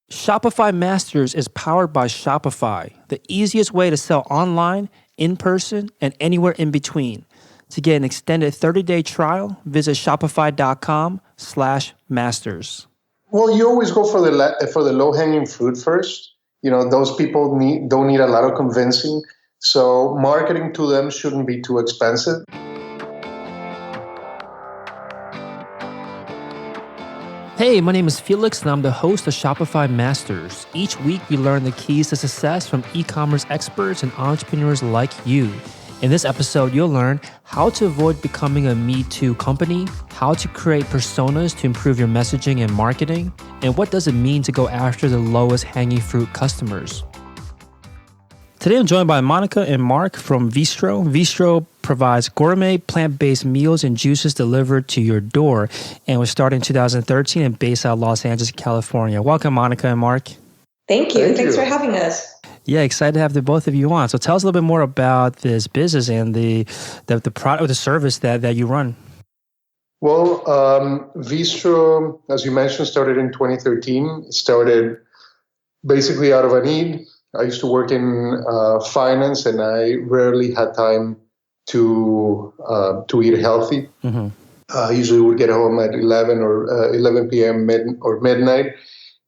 Shopify Masters is powered by Shopify, the easiest way to sell online, in person, and anywhere in between. To get an extended 30-day trial, visit shopify.com/masters. Well, you always go for the low-hanging fruit first. Those people don't need a lot of convincing. So marketing to them shouldn't be too expensive. Hey, my name is Felix, and I'm the host of Shopify Masters. Each week, we learn the keys to success from e-commerce experts and entrepreneurs like you. In this episode, you'll learn how to avoid becoming a Me Too company, how to create personas to improve your messaging and marketing, and what does it mean to go after the lowest hanging fruit customers. Today, I'm joined by Monica and Mark from Veestro. Veestro provides gourmet, plant-based meals and juices delivered to your door, and was started in 2013 and based out of Los Angeles, California. Welcome, Monica and Mark. Thank you. Thanks for having us. Yeah, excited to have the both of you on. So tell us a little bit more about this business and the product or the service that you run. Well, Veestro, as you mentioned, started in 2013. It started basically out of a need. I used to work in finance, and I rarely had time to eat healthy. Mm-hmm. I usually would get home at 11 p.m. midnight,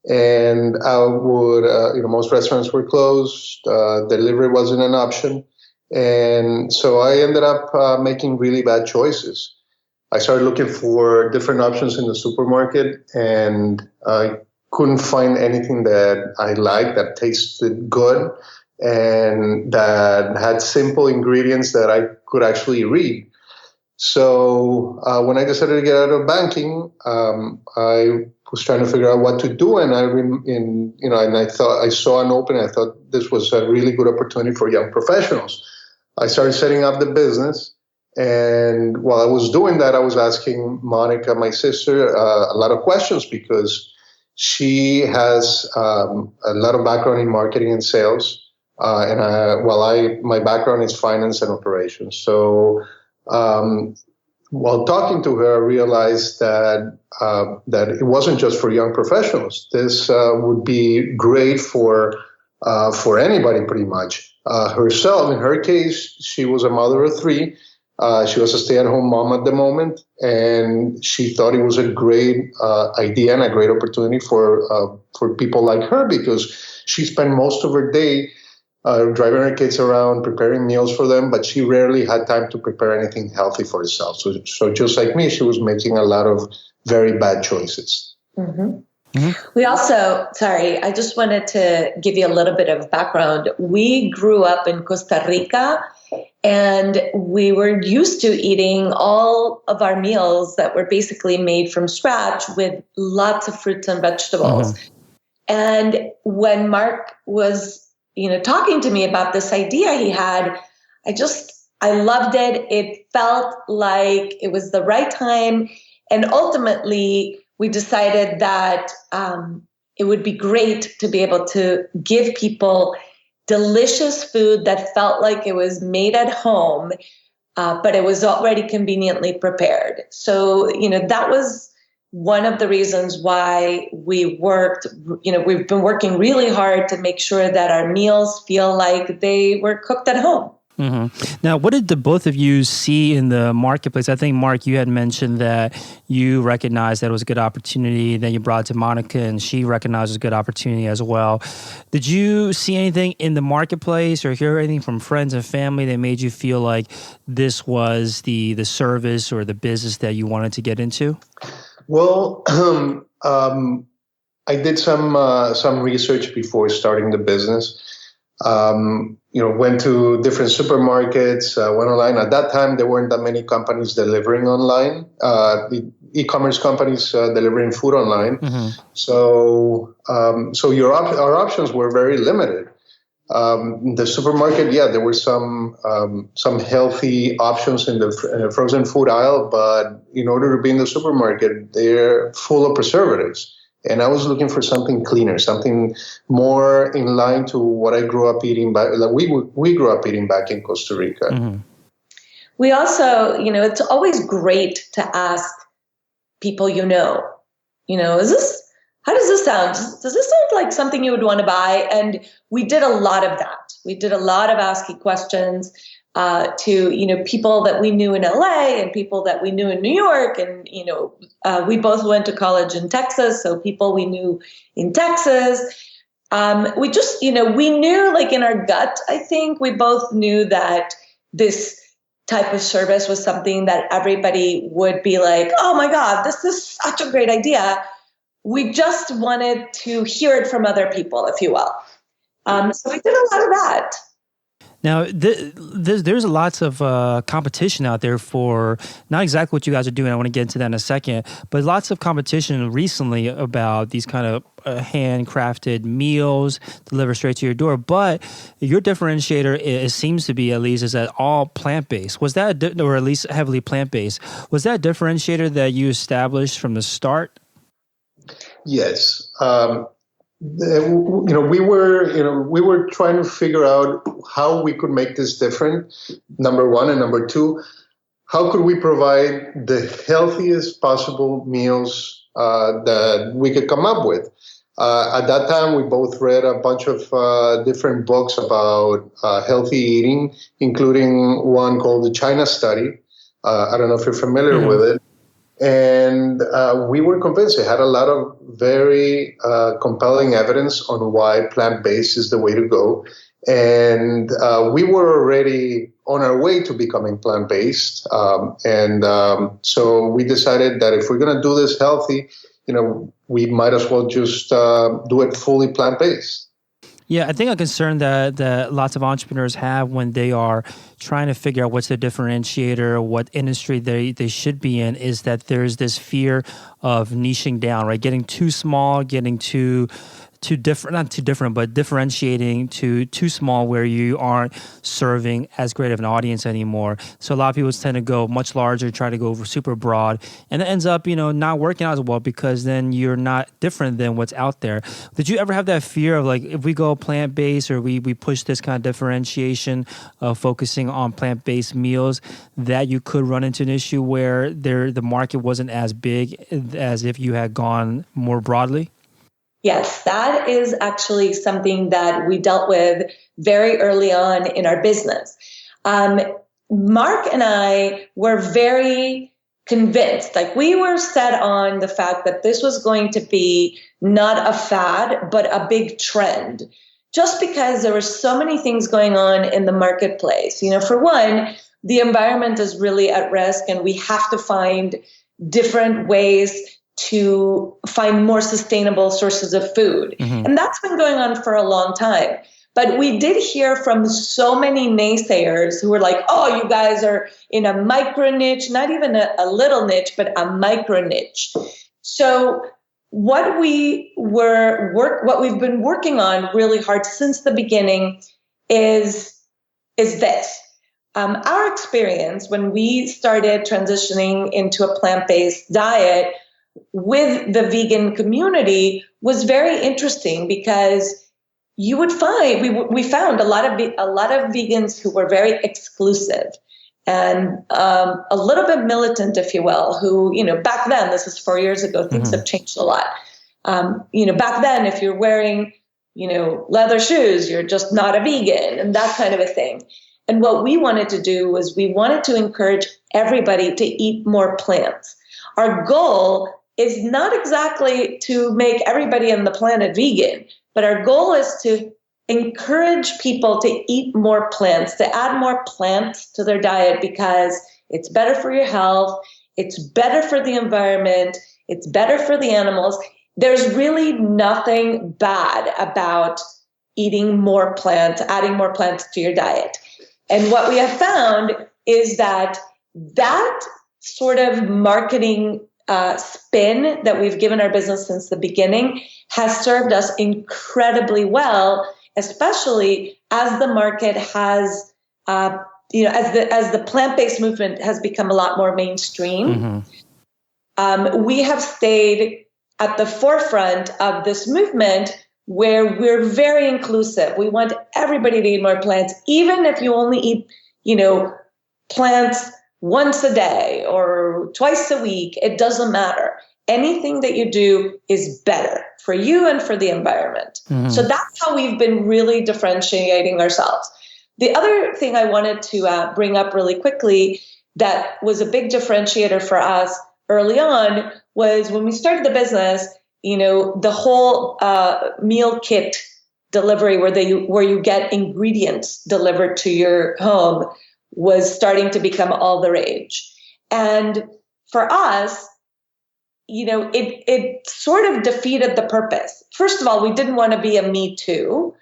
and I would, most restaurants were closed. Delivery wasn't an option, and so I ended up making really bad choices. I started looking for different options in the supermarket, and I couldn't find anything that I liked, that tasted good, and that had simple ingredients that I could actually read. So when I decided to get out of banking, I was trying to figure out what to do, and I thought I saw an opening. I thought this was a really good opportunity for young professionals. I started setting up the business, and while I was doing that, I was asking Monica, my sister, a lot of questions because she has a lot of background in marketing and sales, my background is finance and operations. So while talking to her, I realized that it wasn't just for young professionals. This would be great for anybody, pretty much. Herself, in her case, she was a mother of three. She was a stay-at-home mom at the moment, and she thought it was a great idea and a great opportunity for people like her, because she spent most of her day driving her kids around, preparing meals for them, but she rarely had time to prepare anything healthy for herself. So just like me, she was making a lot of very bad choices. Mm-hmm. Mm-hmm. We also, I just wanted to give you a little bit of background. We grew up in Costa Rica, and we were used to eating all of our meals that were basically made from scratch with lots of fruits and vegetables. Mm-hmm. And when Mark was, talking to me about this idea he had, I loved it. It felt like it was the right time. And ultimately, we decided that it would be great to be able to give people delicious food that felt like it was made at home, but it was already conveniently prepared. So, that was one of the reasons why we worked, we've been working really hard to make sure that our meals feel like they were cooked at home. Mm-hmm. Now, what did the both of you see in the marketplace? I think, Mark, you had mentioned that you recognized that it was a good opportunity. Then you brought it to Monica, and she recognized it was a good opportunity as well. Did you see anything in the marketplace or hear anything from friends and family that made you feel like this was the service or the business that you wanted to get into? Well, I did some research before starting the business. Went to different supermarkets, went online. At that time, there weren't that many companies delivering online, e-commerce companies delivering food online. Mm-hmm. So our options were very limited. The supermarket, there were some healthy options in the frozen food aisle, but in order to be in the supermarket, they're full of preservatives. And I was looking for something cleaner, something more in line to what I grew up eating we grew up eating back in Costa Rica. Mm-hmm. We also, it's always great to ask people, is this how does this sound? Does this sound like something you would want to buy? And we did a lot of that. We did a lot of asking questions to people that we knew in LA and people that we knew in New York, and we both went to college in Texas, so people we knew in Texas. We just we knew, like, in our gut, I think we both knew that this type of service was something that everybody would be like, oh my God, this is such a great idea. We just wanted to hear it from other people, if you will. So we did a lot of that. Now, there's lots of competition out there for not exactly what you guys are doing. I want to get into that in a second, but lots of competition recently about these kind of handcrafted meals delivered straight to your door. But your differentiator, it seems to be, at least, is that all plant-based. Was that, or at least heavily plant-based, was that a differentiator that you established from the start? Yes. We were trying to figure out how we could make this different, number one, and number two, how could we provide the healthiest possible meals that we could come up with. At that time, we both read a bunch of different books about healthy eating, including one called the China Study. I don't know if you're familiar with it. And we were convinced it had a lot of very compelling evidence on why plant-based is the way to go. And we were already on our way to becoming plant-based. So we decided that if we're going to do this healthy, we might as well just do it fully plant-based. Yeah, I think a concern that lots of entrepreneurs have when they are trying to figure out what's their differentiator, what industry they should be in, is that there's this fear of niching down, right? Getting too small, getting too different, not too different, but differentiating too small, where you aren't serving as great of an audience anymore. So a lot of people tend to go much larger, try to go super broad, and it ends up, not working out as well, because then you're not different than what's out there. Did you ever have that fear of, like, if we go plant-based, or we push this kind of differentiation of focusing on plant-based meals, that you could run into an issue where the market wasn't as big as if you had gone more broadly? Yes, that is actually something that we dealt with very early on in our business. Mark and I were very convinced, like, we were set on the fact that this was going to be not a fad, but a big trend, just because there were so many things going on in the marketplace. For one, the environment is really at risk, and we have to find different ways to find more sustainable sources of food. Mm-hmm. And that's been going on for a long time. But we did hear from so many naysayers who were like, oh, you guys are in a micro niche, not even a little niche, but a micro niche. So what we've been working on really hard since the beginning is this. Our experience when we started transitioning into a plant-based diet with the vegan community was very interesting, because you would find we found a lot of vegans who were very exclusive and a little bit militant, if you will, who, back then, this is 4 years ago, things have changed a lot. Back then, if you're wearing, leather shoes, you're just not a vegan, and that kind of a thing. And what we wanted to do was we wanted to encourage everybody to eat more plants. Our goal is not exactly to make everybody on the planet vegan, but our goal is to encourage people to eat more plants, to add more plants to their diet, because it's better for your health, it's better for the environment, it's better for the animals. There's really nothing bad about eating more plants, adding more plants to your diet. And what we have found is that sort of marketing spin that we've given our business since the beginning has served us incredibly well, especially as the market has, as the plant-based movement has become a lot more mainstream. Mm-hmm. We have stayed at the forefront of this movement, where we're very inclusive. We want everybody to eat more plants, even if you only eat, plants once a day or twice a week. It doesn't matter. anything that you do is better for you and for the environment. So that's how we've been really differentiating ourselves. The other thing I wanted to bring up really quickly that was a big differentiator for us early on was when we started the business, the whole meal kit delivery where you get ingredients delivered to your home was starting to become all the rage. And for us, it sort of defeated the purpose. First of all, we didn't want to be a Me Too,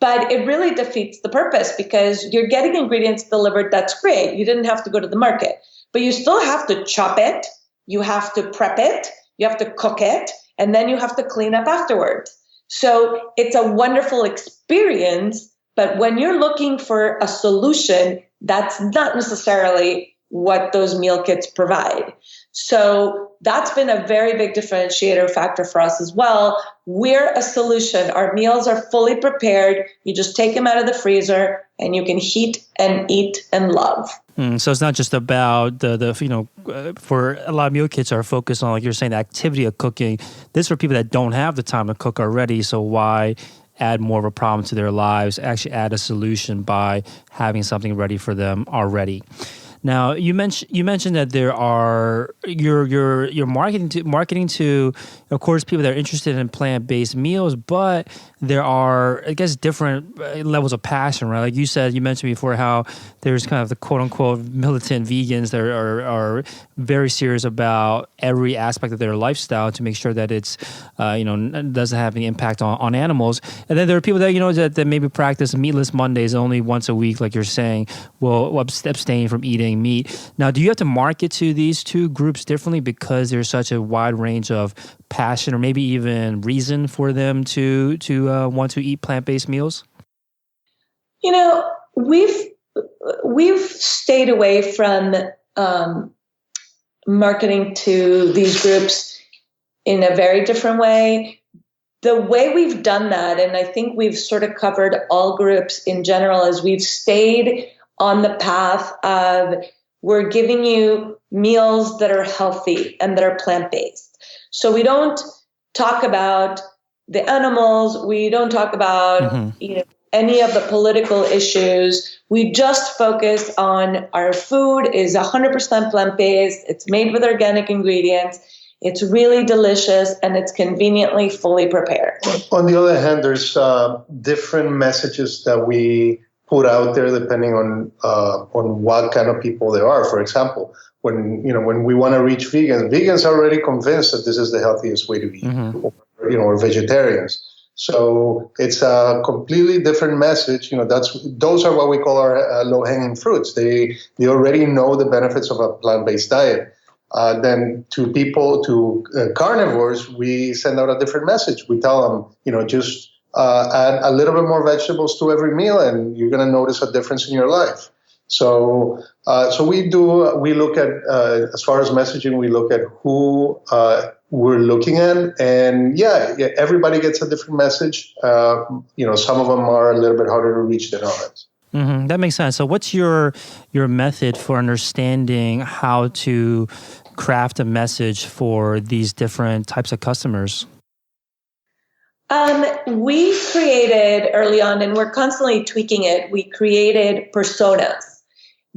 but it really defeats the purpose because you're getting ingredients delivered. That's great. You didn't have to go to the market, but you still have to chop it. You have to prep it. You have to cook it, and then you have to clean up afterwards. So it's a wonderful experience, but when you're looking for a solution, that's not necessarily what those meal kits provide. So that's been a very big differentiator factor for us as well. We're a solution. Our meals are fully prepared. You just take them out of the freezer and you can heat and eat and love. So it's not just about for a lot of meal kits are focused on, like you're saying, the activity of cooking. This is for people that don't have the time to cook already. So why add more of a problem to their lives? Actually add a solution by having something ready for them already. Now, you mentioned that there are you're marketing to, of course, people that are interested in plant-based meals, but there are, I guess, different levels of passion, right? Like you mentioned before how there's kind of the quote-unquote militant vegans that are very serious about every aspect of their lifestyle to make sure that it's, doesn't have any impact on animals. And then there are people that, that maybe practice meatless Mondays only once a week, like you're saying, will abstain from eating meat. Now, do you have to market to these two groups differently because there's such a wide range of passion or maybe even reason for them to want to eat plant-based meals? We've stayed away from marketing to these groups in a very different way. The way we've done that, and I think we've sort of covered all groups in general, is we've stayed on the path of we're giving you meals that are healthy and that are plant-based. So we don't talk about the animals. We don't talk about any of the political issues. We just focus on our food is 100% plant-based. It's made with organic ingredients. It's really delicious, and it's conveniently fully prepared. On the other hand, there's different messages that we put out there depending on what kind of people there are. For example, when we want to reach vegans are already convinced that this is the healthiest way to eat, or vegetarians. So it's a completely different message. Those are what we call our low-hanging fruits. They already know the benefits of a plant-based diet. Then to carnivores, we send out a different message. We tell them, just add a little bit more vegetables to every meal, and you're going to notice a difference in your life. So we look at, as far as messaging, we look at who we're looking at, and everybody gets a different message. Some of them are a little bit harder to reach than others. Mm-hmm. That makes sense. So what's your method for understanding how to craft a message for these different types of customers? We created early on, and we're constantly tweaking it, we created personas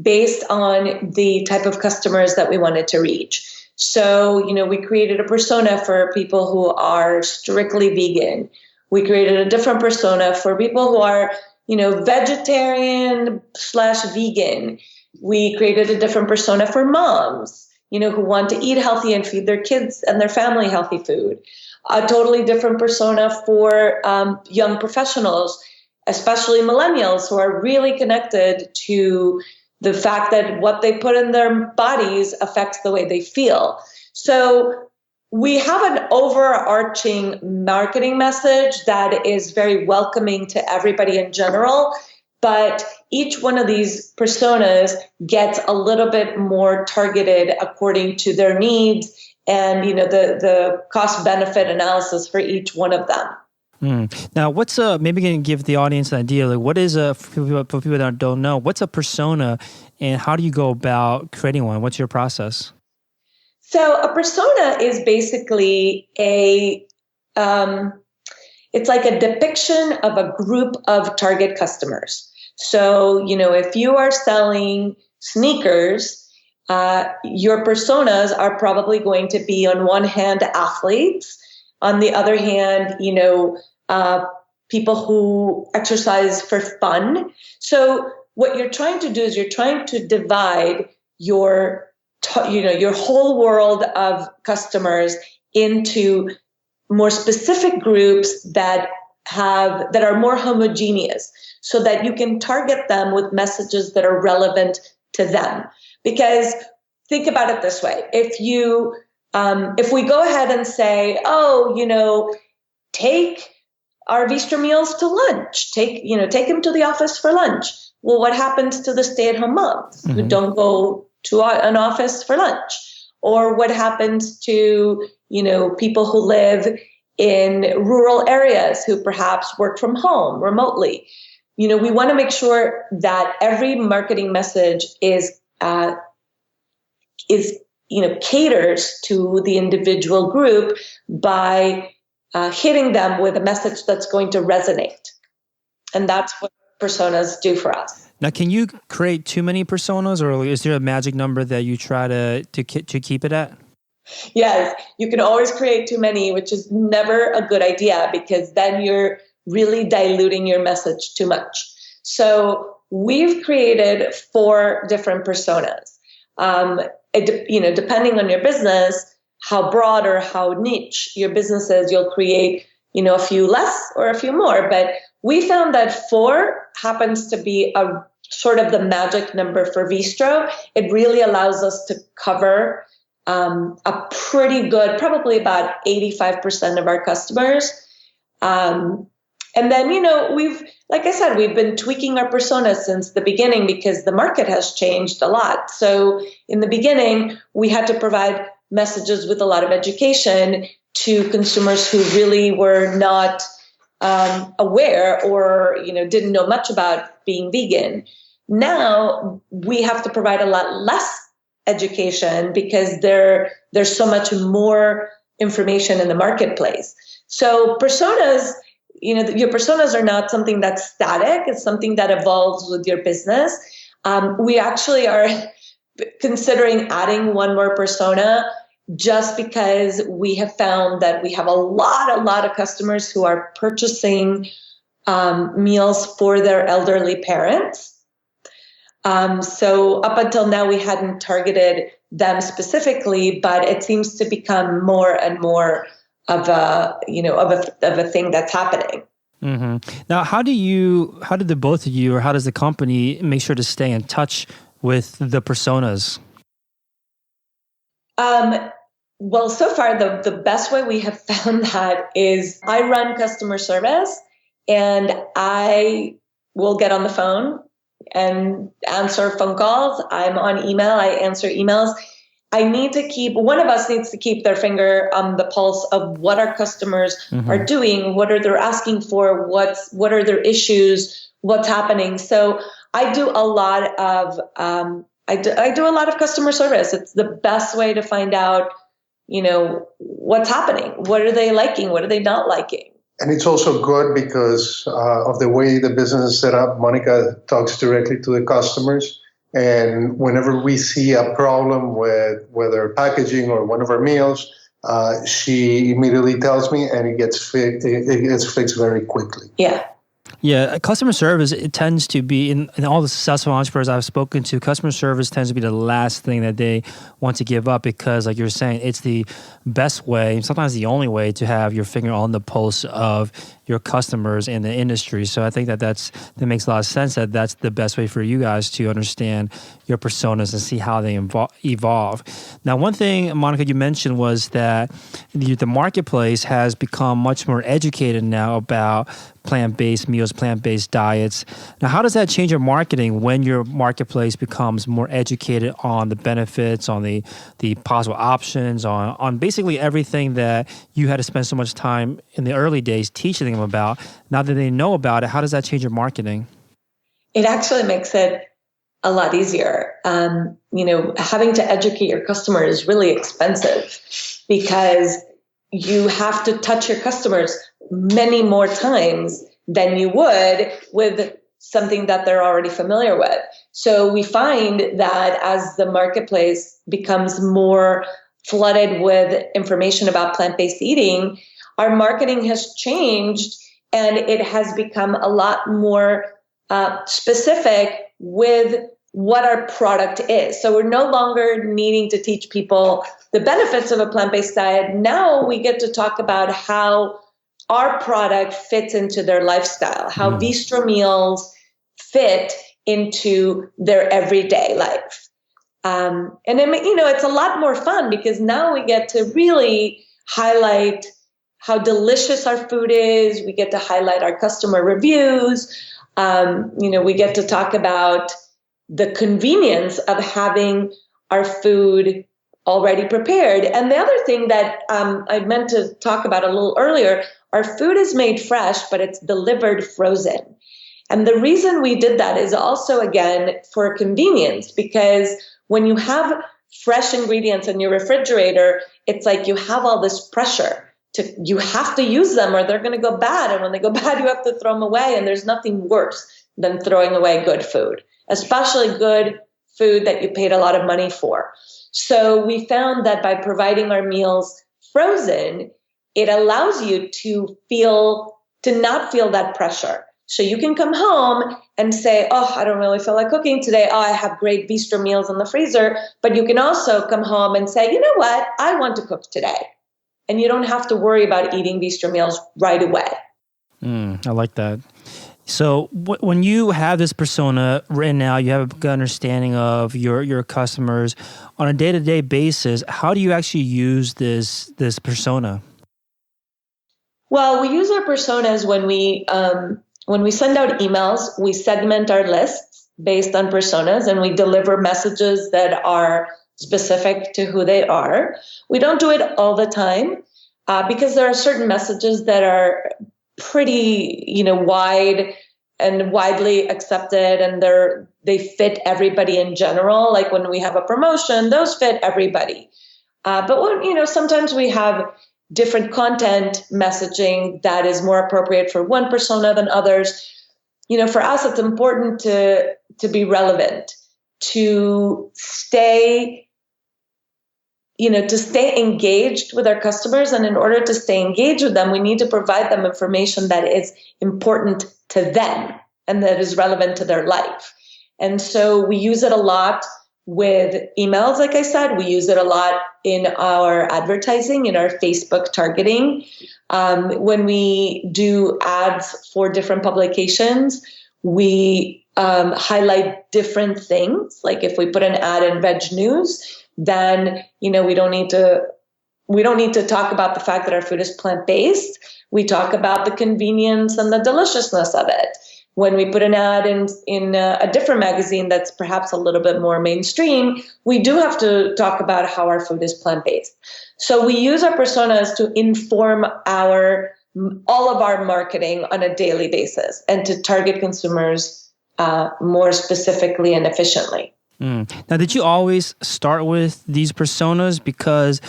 based on the type of customers that we wanted to reach. So, we created a persona for people who are strictly vegan. We created a different persona for people who are, vegetarian/vegan. We created a different persona for moms, who want to eat healthy and feed their kids and their family healthy food. A totally different persona for young professionals, especially millennials, who are really connected to the fact that what they put in their bodies affects the way they feel. So we have an overarching marketing message that is very welcoming to everybody in general, but each one of these personas gets a little bit more targeted according to their needs and the cost-benefit analysis for each one of them. Now, what's maybe going to give the audience an idea, like what is for people that don't know, what's a persona and how do you go about creating one? What's your process? So a persona is basically it's like a depiction of a group of target customers. So, if you are selling sneakers, your personas are probably going to be, on one hand, athletes. On the other hand, people who exercise for fun. So what you're trying to do is you're trying to divide your whole world of customers into more specific groups that are more homogeneous, so that you can target them with messages that are relevant to them. Because think about it this way: if we go ahead and say, take our Veestro meals to lunch, take them to the office for lunch. Well, what happens to the stay-at-home moms who don't go to an office for lunch? Or what happens to, people who live in rural areas who perhaps work from home remotely? We want to make sure that every marketing message is caters to the individual group by hitting them with a message that's going to resonate. And that's what personas do for us. Now, can you create too many personas, or is there a magic number that you try to keep it at? Yes, you can always create too many, which is never a good idea, because then you're really diluting your message too much. So we've created 4 different personas. Depending on your business, how broad or how niche your business is, you'll create, a few less or a few more. But we found that 4 happens to be a sort of the magic number for Veestro. It really allows us to cover a pretty good, probably about 85% of our customers. And then, like I said, we've been tweaking our personas since the beginning because the market has changed a lot. So in the beginning, we had to provide messages with a lot of education to consumers who really were not aware or, didn't know much about being vegan. Now we have to provide a lot less education because there's so much more information in the marketplace. So personas, your personas are not something that's static. It's something that evolves with your business. We actually are considering adding one more persona, just because we have found that we have a lot of customers who are purchasing meals for their elderly parents. So up until now, we hadn't targeted them specifically, but it seems to become more and more of a thing that's happening. Mm-hmm. Now, how did the both of you, or how does the company make sure to stay in touch with the personas? Well, so far, the best way we have found that is I run customer service, and I will get on the phone and answer phone calls. I'm on email. I answer emails. One of us needs to keep their finger on the pulse of what our customers are doing, what are they asking for, what are their issues, what's happening. So I do a lot of I do a lot of customer service. It's the best way to find out, what's happening. What are they liking? What are they not liking? And it's also good because of the way the business is set up. Monica talks directly to the customers. And whenever we see a problem with whether packaging or one of our meals, she immediately tells me, and it gets fixed very quickly. Yeah. Yeah, customer service, it tends to be, in all the successful entrepreneurs I've spoken to, customer service tends to be the last thing that they want to give up because, like you're saying, it's the best way, sometimes the only way to have your finger on the pulse of your customers in the industry. So I think that makes a lot of sense, that that's the best way for you guys to understand your personas and see how they evolve. Now, one thing, Monica, you mentioned was that the marketplace has become much more educated now about plant-based meals, plant-based diets. Now, how does that change your marketing when your marketplace becomes more educated on the benefits, on the possible options, on basically everything that you had to spend so much time in the early days teaching them about? Now that they know about it, how does that change your marketing? It actually makes it a lot easier. Having to educate your customer is really expensive because you have to touch your customers many more times than you would with something that they're already familiar with. So we find that as the marketplace becomes more flooded with information about plant-based eating, our marketing has changed and it has become a lot more specific with what our product is. So we're no longer needing to teach people the benefits of a plant-based diet. Now we get to talk about how our product fits into their lifestyle, how Veestro meals fit into their everyday life. And it's a lot more fun because now we get to really highlight how delicious our food is. We get to highlight our customer reviews. We get to talk about the convenience of having our food already prepared. And the other thing that I meant to talk about a little earlier, our food is made fresh, but it's delivered frozen. And the reason we did that is also, again, for convenience, because when you have fresh ingredients in your refrigerator, it's like you have all this pressure you have to use them or they're going to go bad. And when they go bad, you have to throw them away. And there's nothing worse than throwing away good food, especially good food that you paid a lot of money for. So we found that by providing our meals frozen, it allows you to not feel that pressure. So you can come home and say, oh, I don't really feel like cooking today. Oh, I have great Veestro meals in the freezer. But you can also come home and say, you know what? I want to cook today. And you don't have to worry about eating Veestro meals right away. I like that. So when you have this persona written out, you have a good understanding of your customers on a day-to-day basis. How do you actually use this persona? Well, we use our personas when we send out emails. We segment our lists based on personas, and we deliver messages that are specific to who they are. We don't do it all the time because there are certain messages that are pretty, wide and widely accepted, and they fit everybody in general. Like when we have a promotion, those fit everybody. But when, sometimes we have different content messaging that is more appropriate for one persona than others. For us, it's important to be relevant, to stay engaged with our customers. And in order to stay engaged with them, we need to provide them information that is important to them and that is relevant to their life. And so we use it a lot with emails, like I said. We use it a lot in our advertising, in our Facebook targeting. When we do ads for different publications, we highlight different things. Like if we put an ad in Veg News, then we don't need to talk about the fact that our food is plant-based. We talk about the convenience and the deliciousness of it. When we put an ad in a different magazine that's perhaps a little bit more mainstream, we do have to talk about how our food is plant-based. So we use our personas to inform all of our marketing on a daily basis and to target consumers more specifically and efficiently. Now, did you always start with these personas? Because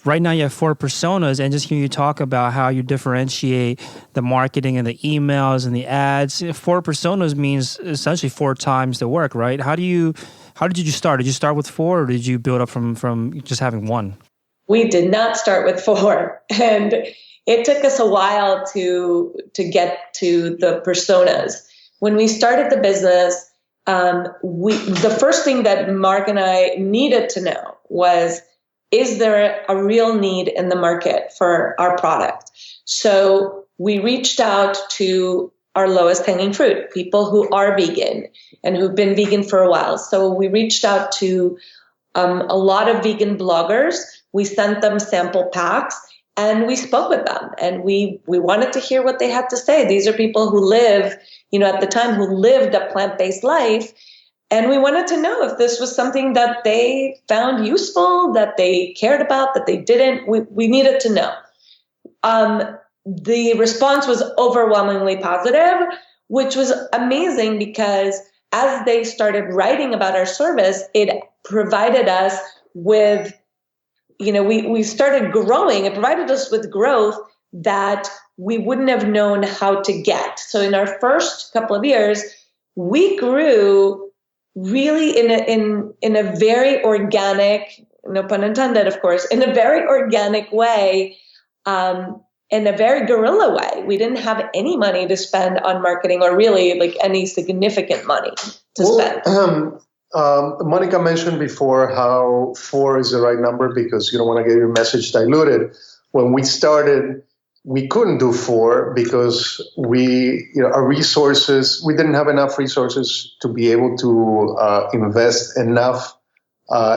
right now you have 4 personas, and just hearing you talk about how you differentiate the marketing and the emails and the ads. 4 personas means essentially 4 times the work, right? How did you start? Did you start with 4, or did you build up from just having 1? We did not start with 4, and it took us a while to get to the personas. When we started the business, the first thing that Mark and I needed to know was, is there a real need in the market for our product? So we reached out to our lowest hanging fruit, people who are vegan and who've been vegan for a while. So we reached out to a lot of vegan bloggers. We sent them sample packs and we spoke with them, and we wanted to hear what they had to say. These are people who live, at the time, who lived a plant-based life. And we wanted to know if this was something that they found useful, that they cared about, that they didn't. We needed to know. The response was overwhelmingly positive, which was amazing because as they started writing about our service, it provided us with, we started growing. It provided us with growth that we wouldn't have known how to get. So in our first couple of years, we grew really in a very organic, no pun intended, of course, in a very organic way, in a very guerrilla way. We didn't have any money to spend on marketing, or really like any significant money to spend. Monica mentioned before how 4 is the right number because you don't want to get your message diluted. When we started, we couldn't do 4 because our resources, we didn't have enough resources to be able to invest enough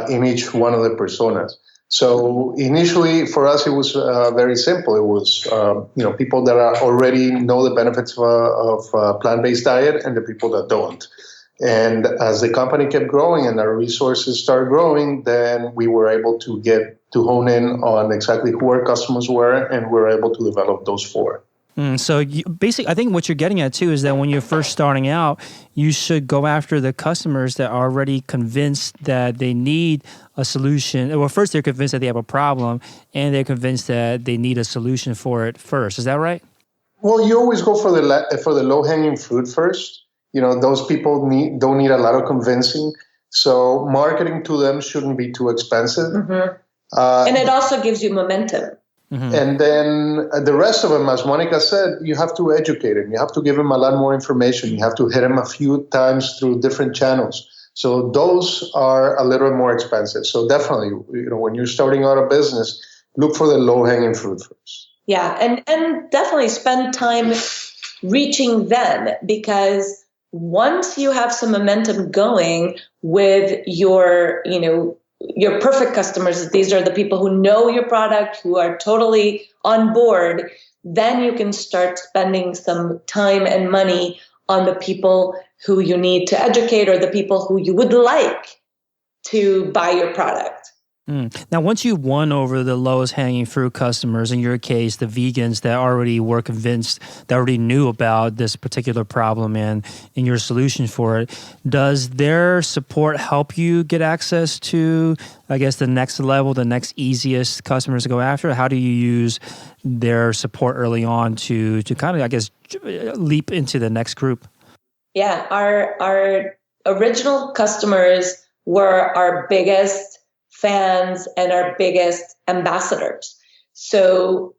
in each one of the personas. So initially for us, it was very simple. It was, people that already know the benefits of a plant-based diet and the people that don't. And as the company kept growing and our resources started growing, then we were able to hone in on exactly who our customers were, and we were able to develop those 4. So basically, I think what you're getting at too is that when you're first starting out, you should go after the customers that are already convinced that they need a solution. Well, first they're convinced that they have a problem, and they're convinced that they need a solution for it first. Is that right? Well, you always go for the low-hanging fruit first. Those people don't need a lot of convincing. So marketing to them shouldn't be too expensive. Mm-hmm. And it also gives you momentum. Mm-hmm. And then the rest of them, as Monica said, you have to educate them. You have to give them a lot more information. You have to hit them a few times through different channels. So those are a little more expensive. So definitely, when you're starting out a business, look for the low-hanging fruit first. Yeah, and definitely spend time reaching them, because once you have some momentum going with your perfect customers, these are the people who know your product, who are totally on board, then you can start spending some time and money on the people who you need to educate, or the people who you would like to buy your product. Now, once you won over the lowest hanging fruit customers, in your case, the vegans that already were convinced, that already knew about this particular problem and your solution for it, does their support help you get access to, I guess, the next level, the next easiest customers to go after? How do you use their support early on to kind of, I guess, leap into the next group? Yeah, our original customers were our biggest fans and our biggest ambassadors. So,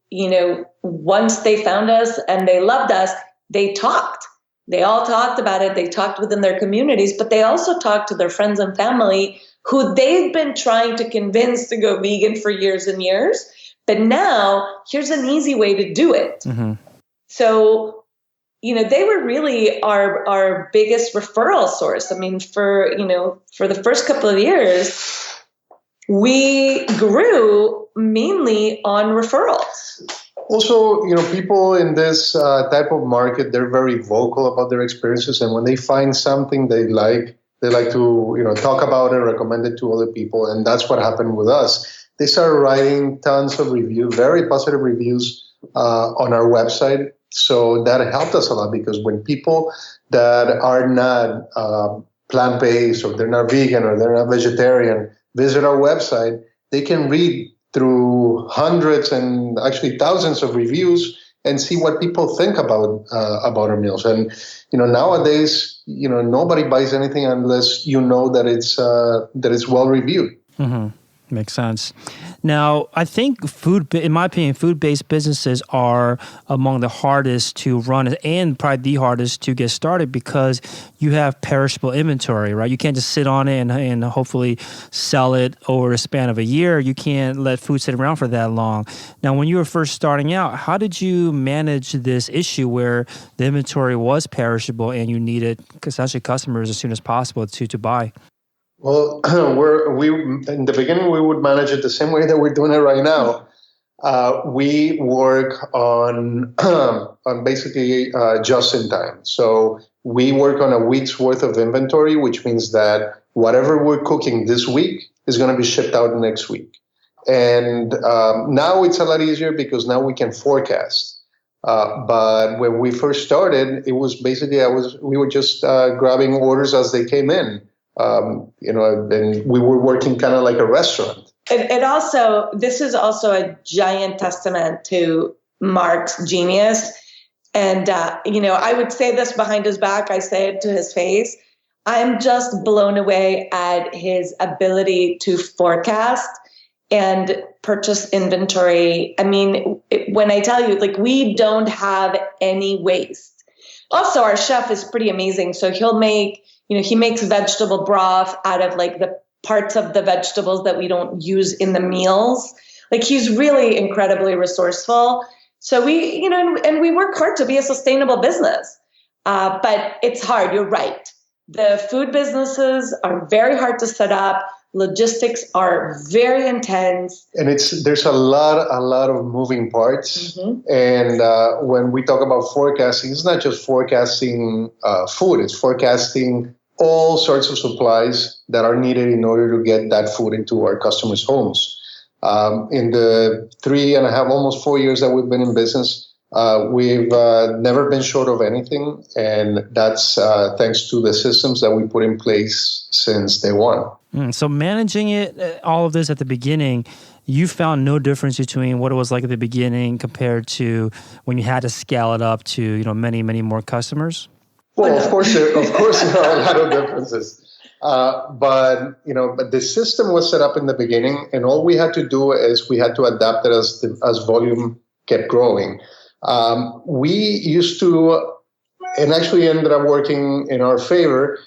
once they found us and they loved us, they talked. They all talked about it. They talked within their communities, but they also talked to their friends and family who they've been trying to convince to go vegan for years and years. But now here's an easy way to do it. Mm-hmm. So, they were really our biggest referral source. I mean, for the first couple of years, we grew mainly on referrals. Also, people in this type of market, they're very vocal about their experiences. And when they find something they like to, talk about it, recommend it to other people. And that's what happened with us. They started writing tons of reviews, very positive reviews on our website. So that helped us a lot, because when people that are not plant-based, or they're not vegan, or they're not vegetarian, visit our website, they can read through hundreds and actually thousands of reviews and see what people think about our meals. And nowadays, nobody buys anything unless that it's well reviewed. Mm-hmm. Makes sense. Now, I think in my opinion, food-based businesses are among the hardest to run and probably the hardest to get started, because you have perishable inventory, right? You can't just sit on it and hopefully sell it over a span of a year. You can't let food sit around for that long. Now, when you were first starting out, how did you manage this issue where the inventory was perishable and you needed essentially customers as soon as possible to buy? Well, we in the beginning, we would manage it the same way that we're doing it right now. We work on basically just in time. So we work on a week's worth of inventory, which means that whatever we're cooking this week is going to be shipped out next week. And now it's a lot easier because now we can forecast. But when we first started, it was basically we were just grabbing orders as they came in. And we were working kind of like a restaurant. This is also a giant testament to Mark's genius. And, I would say this behind his back. I say it to his face. I'm just blown away at his ability to forecast and purchase inventory. I mean, when I tell you, like, we don't have any waste. Also, our chef is pretty amazing. So he makes vegetable broth out of like the parts of the vegetables that we don't use in the meals. Like, he's really incredibly resourceful. So we work hard to be a sustainable business. But it's hard. You're right. The food businesses are very hard to set up. Logistics are very intense. And there's a lot of moving parts. Mm-hmm. And when we talk about forecasting, it's not just forecasting food. It's forecasting all sorts of supplies that are needed in order to get that food into our customers' homes. In the 3.5, almost 4 years that we've been in business, we've never been short of anything. And that's thanks to the systems that we put in place since day one. So managing all of this at the beginning, you found no difference between what it was like at the beginning compared to when you had to scale it up to, many, many more customers? Well, of course there are a lot of differences. But the system was set up in the beginning, and all we had to do is we had to adapt it as volume kept growing. We used to, and actually ended up working in our favor.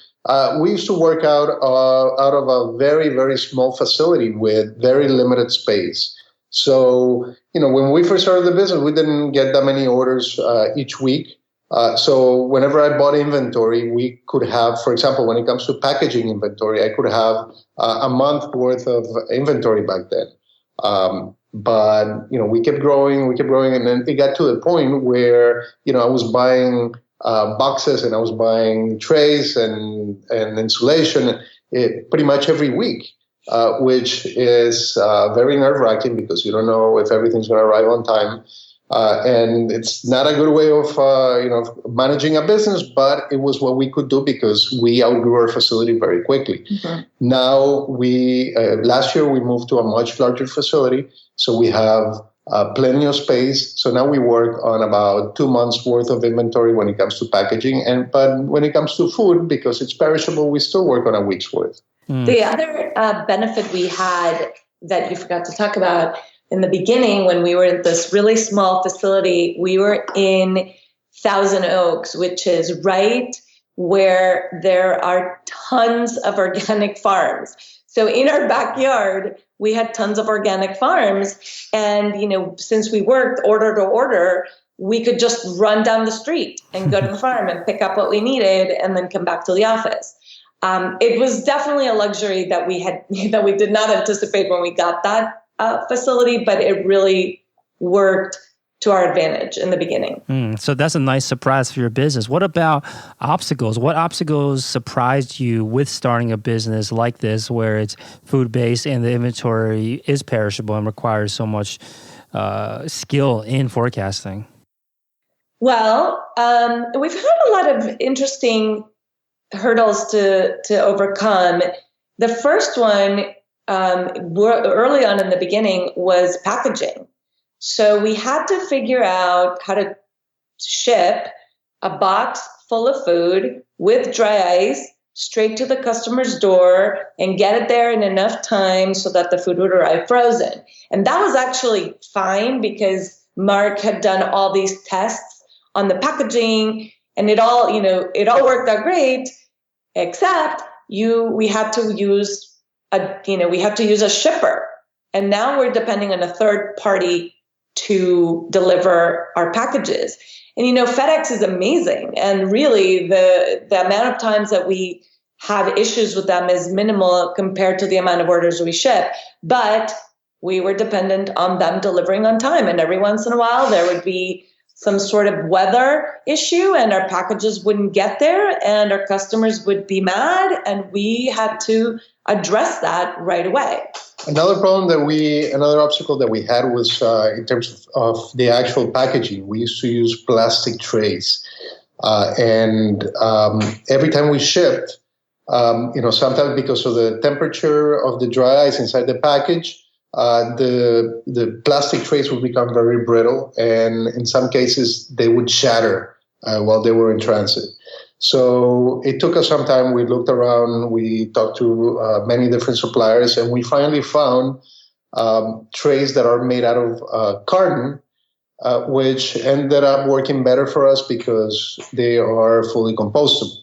We used to work out of a very, very small facility with very limited space. So, when we first started the business, we didn't get that many orders each week. So whenever I bought inventory, we could have, for example, when it comes to packaging inventory, I could have a month worth of inventory back then. But we kept growing, and then it got to the point where, I was buying boxes and I was buying trays and insulation pretty much every week, which is very nerve-wracking because you don't know if everything's going to arrive on time. And it's not a good way of managing a business, but it was what we could do because we outgrew our facility very quickly. Mm-hmm. Now last year we moved to a much larger facility, so we have plenty of space. So now we work on about 2 months worth of inventory when it comes to packaging, but when it comes to food, because it's perishable, we still work on a week's worth. Mm. The other benefit we had that you forgot to talk about. In the beginning, when we were in this really small facility, we were in Thousand Oaks, which is right where there are tons of organic farms. So in our backyard, we had tons of organic farms. And, since we worked order to order, we could just run down the street and go to the farm and pick up what we needed and then come back to the office. It was definitely a luxury that we did not anticipate when we got that facility, but it really worked to our advantage in the beginning. So that's a nice surprise for your business. What about obstacles? What obstacles surprised you with starting a business like this, where it's food-based and the inventory is perishable and requires so much skill in forecasting? Well, we've had a lot of interesting hurdles to overcome. The first one early on in the beginning was packaging. So we had to figure out how to ship a box full of food with dry ice straight to the customer's door and get it there in enough time so that the food would arrive frozen. And that was actually fine because Mark had done all these tests on the packaging and it all worked out great, except we had to use a shipper, and now we're depending on a third party to deliver our packages. And FedEx is amazing, and really the amount of times that we have issues with them is minimal compared to the amount of orders we ship. But we were dependent on them delivering on time, and every once in a while there would be some sort of weather issue and our packages wouldn't get there and our customers would be mad, and we had to address that right away. Another obstacle that we had was in terms of the actual packaging. We used to use plastic trays, and every time we shipped, sometimes because of the temperature of the dry ice inside the package, the plastic trays would become very brittle, and in some cases they would shatter while they were in transit. So it took us some time. We looked around, we talked to many different suppliers, and we finally found trays that are made out of carton, which ended up working better for us because they are fully compostable.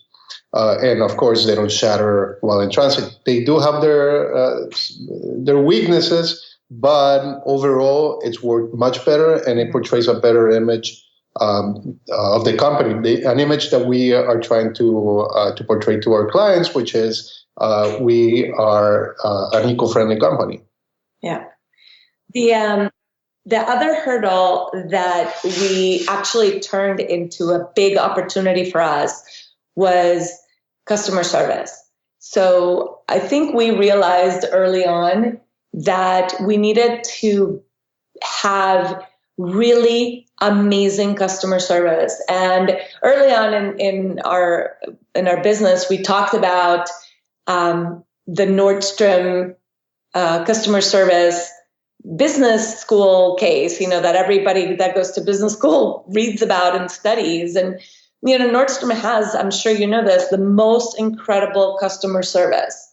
And of course, they don't shatter while in transit. They do have their weaknesses, but overall, it's worked much better, and it portrays a better image of the company, an image that we are trying to portray to our clients, which is we are an eco-friendly company. Yeah. The other hurdle that we actually turned into a big opportunity for us was customer service. So I think we realized early on that we needed to have really amazing customer service. And early on in our business, we talked about the Nordstrom customer service business school case, that everybody that goes to business school reads about and studies. And Nordstrom has, I'm sure you know this, the most incredible customer service.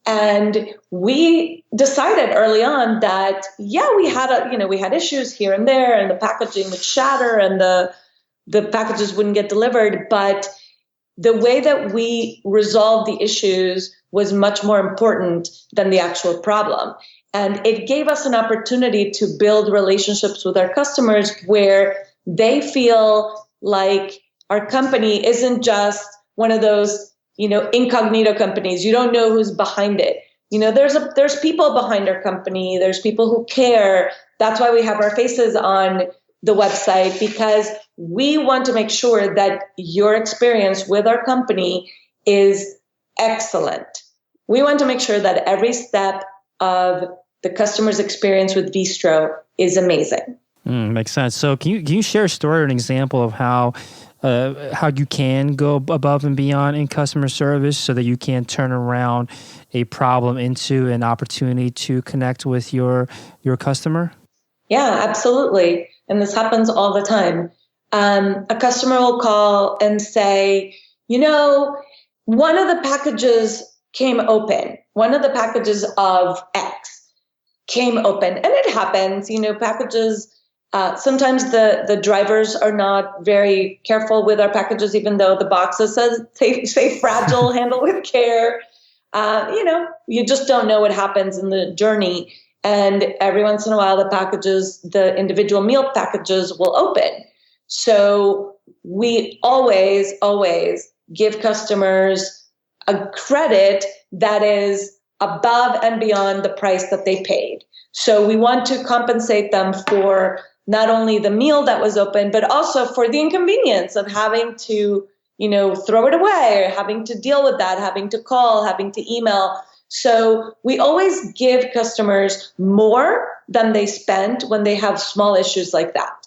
And we decided early on that, we had issues here and there, and the packaging would shatter and the packages wouldn't get delivered. But the way that we resolved the issues was much more important than the actual problem. And it gave us an opportunity to build relationships with our customers where they feel like our company isn't just one of those incognito companies. You don't know who's behind it. There's people behind our company. There's people who care. That's why we have our faces on the website, because we want to make sure that your experience with our company is excellent. We want to make sure that every step of the customer's experience with Veestro is amazing. Makes sense. So can you share a story or an example of how you can go above and beyond in customer service so that you can turn around a problem into an opportunity to connect with your customer? Yeah, absolutely. And this happens all the time. A customer will call and say, one of the packages came open. One of the packages of X came open. And it happens, packages. Sometimes the drivers are not very careful with our packages, even though the boxes say fragile, handle with care. You just don't know what happens in the journey. And every once in a while, the individual meal packages will open. So we always give customers a credit that is above and beyond the price that they paid. So we want to compensate them for not only the meal that was open, but also for the inconvenience of having to, throw it away, or having to deal with that, having to call, having to email. So we always give customers more than they spent when they have small issues like that.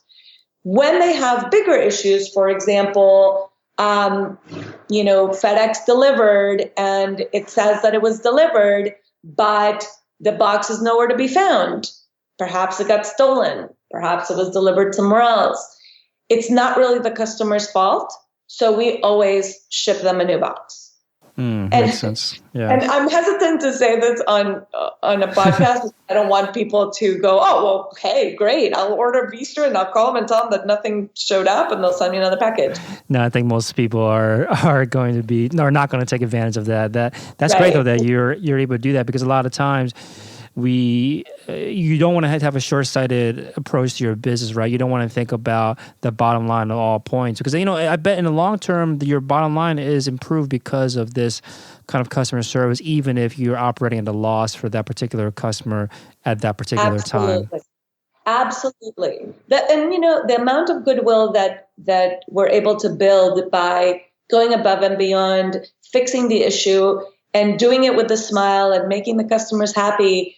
When they have bigger issues, for example, FedEx delivered and it says that it was delivered, but the box is nowhere to be found. Perhaps it got stolen. Perhaps it was delivered somewhere else. It's not really the customer's fault. So we always ship them a new box. Makes sense. Yeah. And I'm hesitant to say this on a podcast. I don't want people to go, oh, well, hey, great. I'll order Veestro and I'll call them and tell them that nothing showed up and they'll send me another package. No, I think most people are not going to take advantage of that. That's right. Great though that you're able to do that, because a lot of times you don't want to have a short-sighted approach to your business, right? You don't want to think about the bottom line at all points, because I bet in the long term your bottom line is improved because of this kind of customer service, even if you're operating at a loss for that particular customer at that particular time. Absolutely. The amount of goodwill that we're able to build by going above and beyond, fixing the issue, and doing it with a smile and making the customers happy.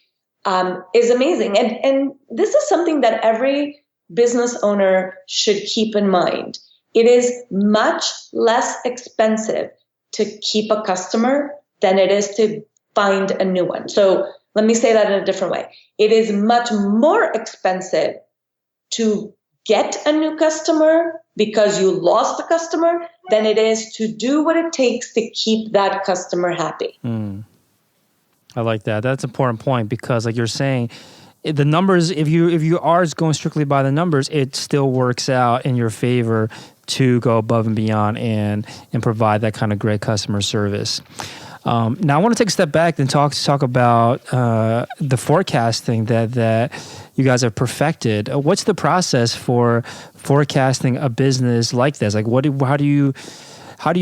is amazing. And this is something that every business owner should keep in mind. It is much less expensive to keep a customer than it is to find a new one. So let me say that in a different way. It is much more expensive to get a new customer because you lost a customer than it is to do what it takes to keep that customer happy. I like that. That's an important point because, like you're saying, the numbers, if you are going strictly by the numbers, it still works out in your favor to go above and beyond and provide that kind of great customer service. Now I want to take a step back and talk about the forecasting that you guys have perfected. What's the process for forecasting a business like this? Like, how do you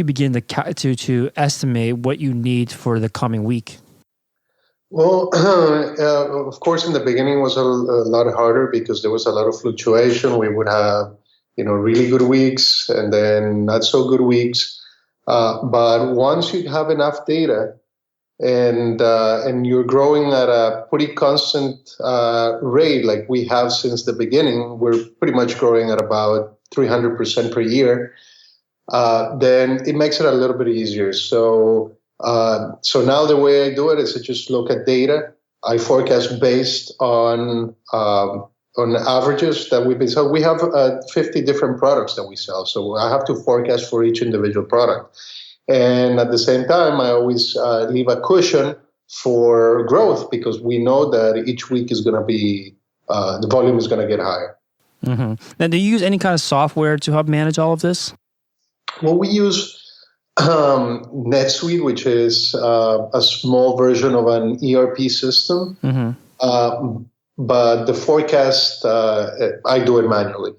begin to estimate what you need for the coming week? Well, of course, in the beginning was a lot harder because there was a lot of fluctuation. We would have, really good weeks and then not so good weeks. But once you have enough data and you're growing at a pretty constant rate, like we have since the beginning, we're pretty much growing at about 300% per year. Then it makes it a little bit easier. So now the way I do it is I just look at data. I forecast based on averages that we've been selling. We have 50 different products that we sell, so I have to forecast for each individual product. And at the same time, I always leave a cushion for growth because we know that each week is going to be the volume is going to get higher. Mm-hmm. Now, do you use any kind of software to help manage all of this? Well, we use NetSuite, which is a small version of an ERP system. Mm-hmm. But the forecast, I do it manually.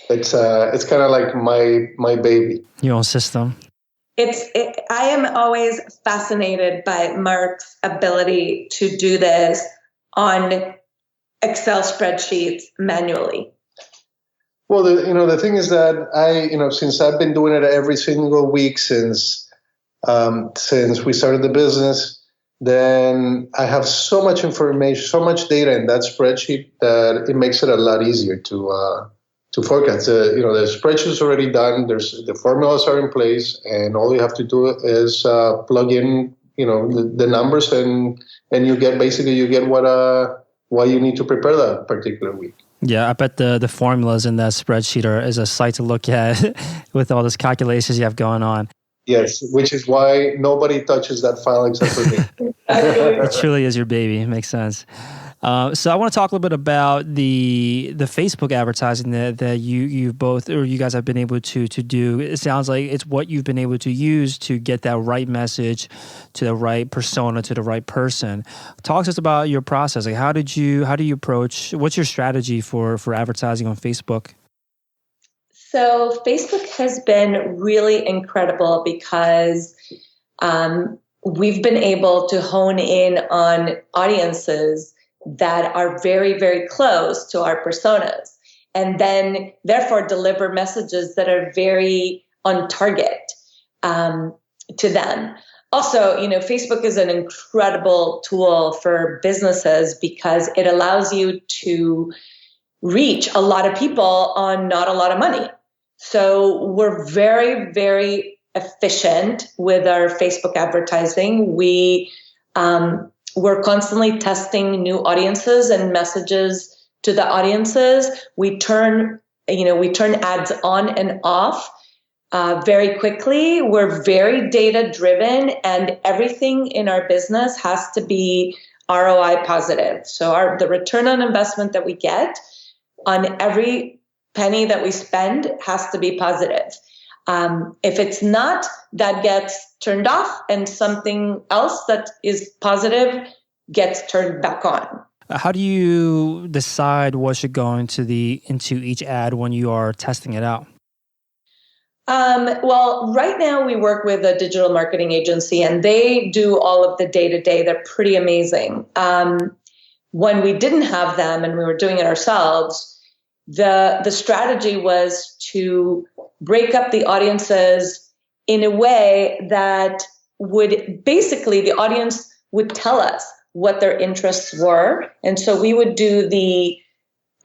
It's kind of like my baby. Your own system. I am always fascinated by Mark's ability to do this on Excel spreadsheets manually. Well, the thing is that since I've been doing it every single week since we started the business, then I have so much information, so much data in that spreadsheet that it makes it a lot easier to forecast. The spreadsheet is already done. The formulas are in place, and all you have to do is plug in, the numbers, and you get what you need to prepare that particular week. Yeah, I bet the formulas in that spreadsheet is a sight to look at with all those calculations you have going on. Yes, which is why nobody touches that file except for me. It truly is your baby. It makes sense. So I want to talk a little bit about the Facebook advertising that you both, or you guys have been able to do. It sounds like it's what you've been able to use to get that right message to the right persona, to the right person. Talk to us about your process. Like, how do you approach? What's your strategy for advertising on Facebook? So Facebook has been really incredible because we've been able to hone in on audiences that are very, very close to our personas, and then therefore deliver messages that are very on target to them. Also, Facebook is an incredible tool for businesses because it allows you to reach a lot of people on not a lot of money. So we're very, very efficient with our Facebook advertising. We're constantly testing new audiences and messages to the audiences. We turn ads on and off very quickly. We're very data driven, and everything in our business has to be ROI positive. So the return on investment that we get on every penny that we spend has to be positive. If it's not, that gets turned off, and something else that is positive gets turned back on. How do you decide what should go into each ad when you are testing it out? Well, right now we work with a digital marketing agency, and they do all of the day-to-day. They're pretty amazing. When we didn't have them and we were doing it ourselves, the strategy was to break up the audiences in a way that would basically, the audience would tell us what their interests were. And so we would do the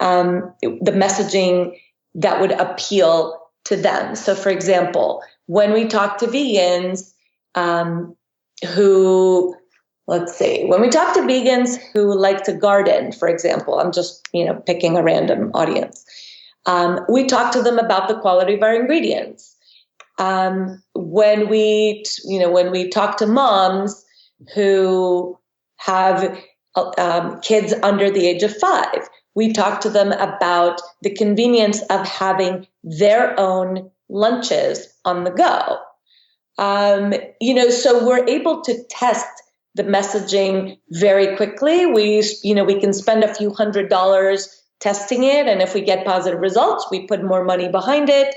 messaging that would appeal to them. So for example, when we talk to vegans when we talk to vegans who like to garden, for example, I'm just, picking a random audience. We talk to them about the quality of our ingredients. When we talk to moms who have kids under the age of 5, we talk to them about the convenience of having their own lunches on the go. So we're able to test the messaging very quickly. We can spend a few $100s testing it. And if we get positive results, we put more money behind it.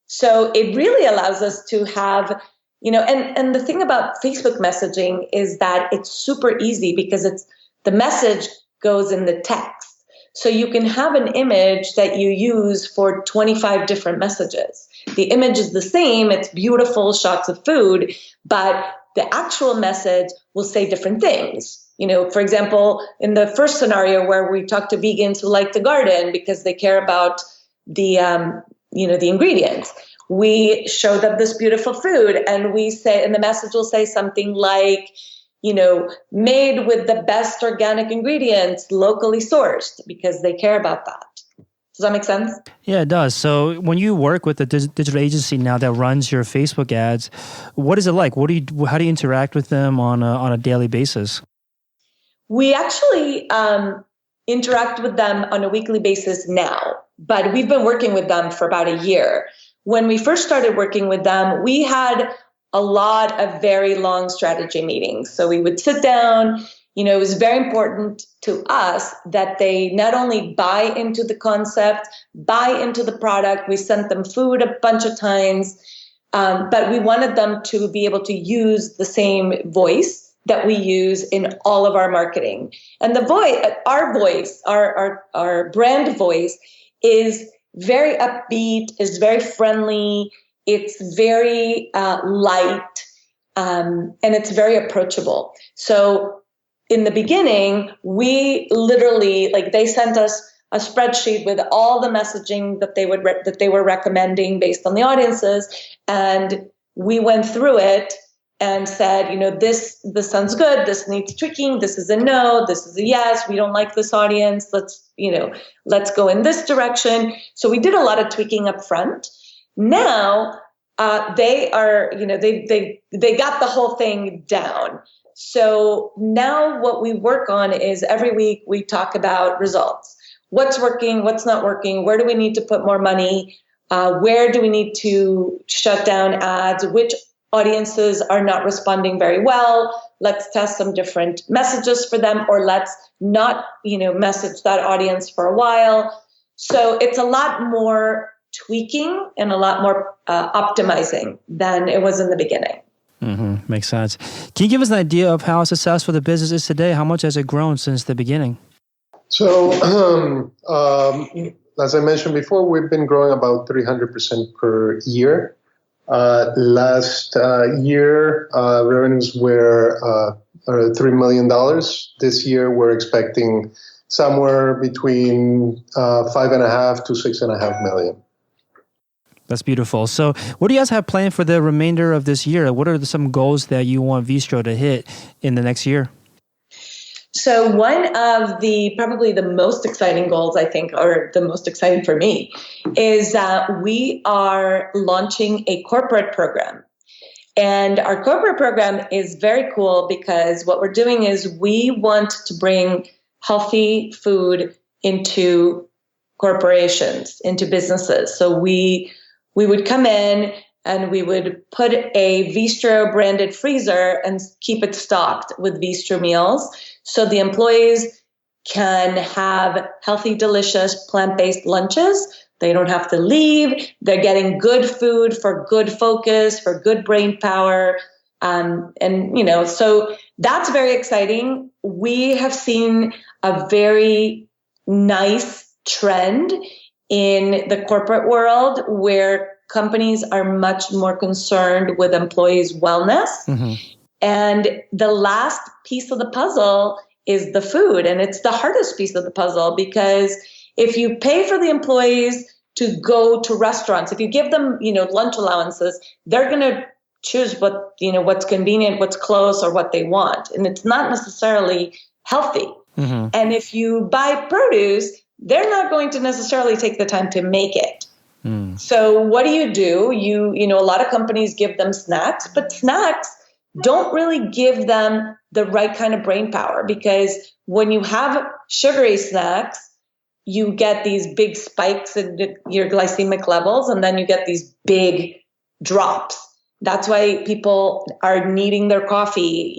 So it really allows us to have, and the thing about Facebook messaging is that it's super easy because the message goes in the text. So you can have an image that you use for 25 different messages. The image is the same. It's beautiful shots of food, but the actual message will say different things. For example, in the first scenario where we talk to vegans who like to garden because they care about the ingredients, we show them this beautiful food and we say, and the message will say something like, made with the best organic ingredients, locally sourced, because they care about that. Does that make sense? Yeah, it does. So when you work with the digital agency now that runs your Facebook ads, what is it like? How do you interact with them on a daily basis? We actually interact with them on a weekly basis now, but we've been working with them for about a year. When we first started working with them, we had a lot of very long strategy meetings. So we would sit down. It was very important to us that they not only buy into the concept, buy into the product. We sent them food a bunch of times, but we wanted them to be able to use the same voice that we use in all of our marketing. And our brand voice is very upbeat, is very friendly. It's very light, and it's very approachable. So in the beginning, we literally, they sent us a spreadsheet with all the messaging that they were recommending based on the audiences, and we went through it and said, this sounds good, this needs tweaking, this is a no, this is a yes, we don't like this audience, let's go in this direction. So we did a lot of tweaking up front. Now they are, they got the whole thing down. So now what we work on is every week we talk about results. What's working, what's not working, where do we need to put more money, where do we need to shut down ads, which audiences are not responding very well. Let's test some different messages for them, or let's not, message that audience for a while. So it's a lot more tweaking and a lot more optimizing than it was in the beginning. Mm-hmm. Makes sense. Can you give us an idea of how successful the business is today? How much has it grown since the beginning? So, as I mentioned before, we've been growing about 300% per year. Last year, revenues were $3 million. This year, we're expecting somewhere between 5.5 to 6.5 million. That's beautiful. So what do you guys have planned for the remainder of this year? What are some goals that you want Veestro to hit in the next year? So one of probably the most exciting goals, I think, or the most exciting for me, is that we are launching a corporate program. And our corporate program is very cool because what we're doing is we want to bring healthy food into corporations, into businesses. So we would come in and we would put a Veestro branded freezer and keep it stocked with Veestro meals. So the employees can have healthy, delicious, plant-based lunches. They don't have to leave. They're getting good food for good focus, for good brain power. So that's very exciting. We have seen a very nice trend in the corporate world where companies are much more concerned with employees' wellness. Mm-hmm. And the last piece of the puzzle is the food. And it's the hardest piece of the puzzle, because if you pay for the employees to go to restaurants, if you give them, lunch allowances, they're going to choose what's convenient, what's close, or what they want. And it's not necessarily healthy. Mm-hmm. And if you buy produce, they're not going to necessarily take the time to make it. Mm. So what do? A lot of companies give them snacks, but snacks don't really give them the right kind of brain power, because when you have sugary snacks, you get these big spikes in your glycemic levels, and then you get these big drops. That's why people are needing their coffee,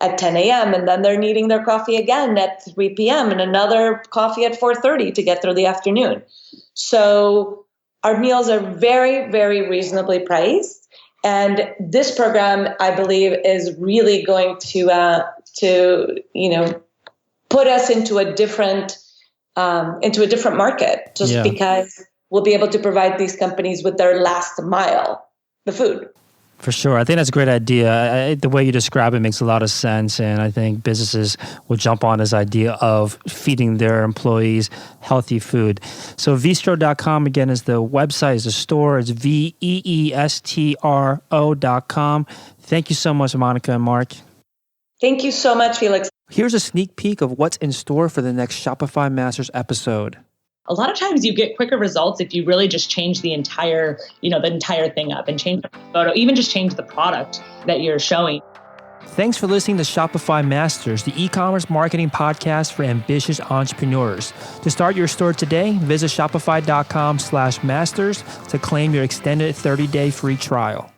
at 10 a.m. and then they're needing their coffee again at 3 p.m. and another coffee at 4:30 to get through the afternoon. So our meals are very, very reasonably priced. And this program, I believe, is really going to put us into a different market, because we'll be able to provide these companies with their last mile, the food. For sure. I think that's a great idea. The way you describe it makes a lot of sense. And I think businesses will jump on this idea of feeding their employees healthy food. So Veestro.com, again, is the website, is the store. It's Veestro.com. Thank you so much, Monica and Mark. Thank you so much, Felix. Here's a sneak peek of what's in store for the next Shopify Masters episode. A lot of times you get quicker results if you really just change the entire thing up and change the photo, even just change the product that you're showing. Thanks for listening to Shopify Masters, the e-commerce marketing podcast for ambitious entrepreneurs. To start your store today, visit shopify.com/masters to claim your extended 30-day free trial.